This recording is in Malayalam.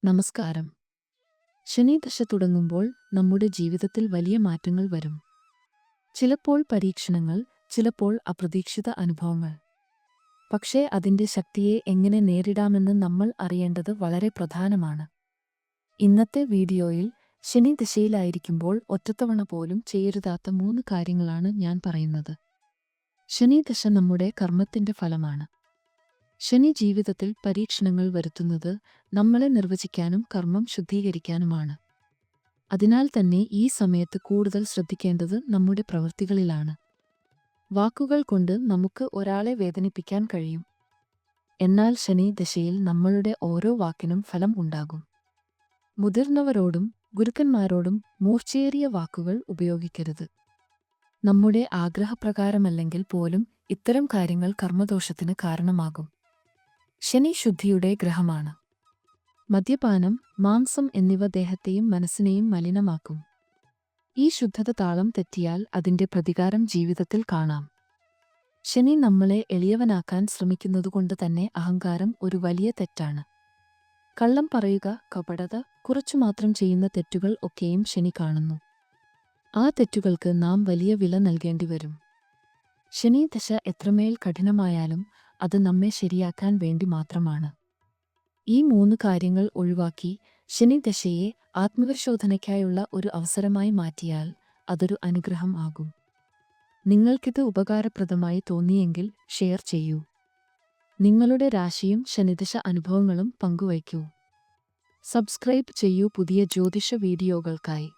നമസ്കാരം. ശനിദശ തുടങ്ങുമ്പോൾ നമ്മുടെ ജീവിതത്തിൽ വലിയ മാറ്റങ്ങൾ വരും. ചിലപ്പോൾ പരീക്ഷണങ്ങൾ, ചിലപ്പോൾ അപ്രതീക്ഷിത അനുഭവങ്ങൾ. പക്ഷേ അതിന്റെ ശക്തിയെ എങ്ങനെ നേരിടാമെന്ന് നമ്മൾ അറിയേണ്ടത് വളരെ പ്രധാനമാണ്. ഇന്നത്തെ വീഡിയോയിൽ ശനിദശയിലായിരിക്കുമ്പോൾ ഒറ്റത്തവണ പോലും ചെയ്യരുതാത്ത 3 കാര്യങ്ങളാണ് ഞാൻ പറയുന്നത്. ശനിദശ നമ്മുടെ കർമ്മത്തിന്റെ ഫലമാണ്. ശനി ജീവിതത്തിൽ പരീക്ഷണങ്ങൾ വരുത്തുന്നത് നമ്മളെ നിർവചിക്കാനും കർമ്മം ശുദ്ധീകരിക്കാനുമാണ്. അതിനാൽ തന്നെ ഈ സമയത്ത് കൂടുതൽ ശ്രദ്ധിക്കേണ്ടത് നമ്മുടെ പ്രവൃത്തികളിലാണ്. വാക്കുകൾ കൊണ്ട് നമുക്ക് ഒരാളെ വേദനിപ്പിക്കാൻ കഴിയും. എന്നാൽ ശനി ദശയിൽ നമ്മളുടെ ഓരോ വാക്കിനും ഫലം ഉണ്ടാകും. മുതിർന്നവരോടും ഗുരുക്കന്മാരോടും മൂർച്ചയേറിയ വാക്കുകൾ ഉപയോഗിക്കരുത്. നമ്മുടെ ആഗ്രഹപ്രകാരമല്ലെങ്കിൽ പോലും ഇത്തരം കാര്യങ്ങൾ കർമ്മദോഷത്തിന് കാരണമാകും. ശനി ശുദ്ധിയുടെ ഗ്രഹമാണ്. മദ്യപാനം, മാംസം എന്നിവ ദേഹത്തെയും മനസ്സിനെയും മലിനമാക്കും. ഈ ശുദ്ധത താളം തെറ്റിയാൽ അതിന്റെ പ്രതികാരം ജീവിതത്തിൽ കാണാം. ശനി നമ്മളെ എളിയവനാക്കാൻ ശ്രമിക്കുന്നതുകൊണ്ട് തന്നെ അഹങ്കാരം ഒരു വലിയ തെറ്റാണ്. കള്ളം പറയുക, കപടത, കുറച്ചുമാത്രം ചെയ്യുന്ന തെറ്റുകൾ ഒക്കെയും ശനി കാണുന്നു. ആ തെറ്റുകൾക്ക് നാം വലിയ വില നൽകേണ്ടി വരും. ശനി ദശ എത്രമേൽ കഠിനമായാലും അത് നമ്മെ ശരിയാക്കാൻ വേണ്ടി മാത്രമാണ്. ഈ 3 കാര്യങ്ങൾ ഒഴിവാക്കി ശനിദശയെ ആത്മപരിശോധനയ്ക്കായുള്ള ഒരു അവസരമായി മാറ്റിയാൽ അതൊരു അനുഗ്രഹം ആകും. നിങ്ങൾക്കിത് ഉപകാരപ്രദമായി തോന്നിയെങ്കിൽ ഷെയർ ചെയ്യൂ. നിങ്ങളുടെ രാശിയും ശനിദശ അനുഭവങ്ങളും പങ്കുവയ്ക്കൂ. സബ്സ്ക്രൈബ് ചെയ്യൂ പുതിയ ജ്യോതിഷ വീഡിയോകൾക്കായി.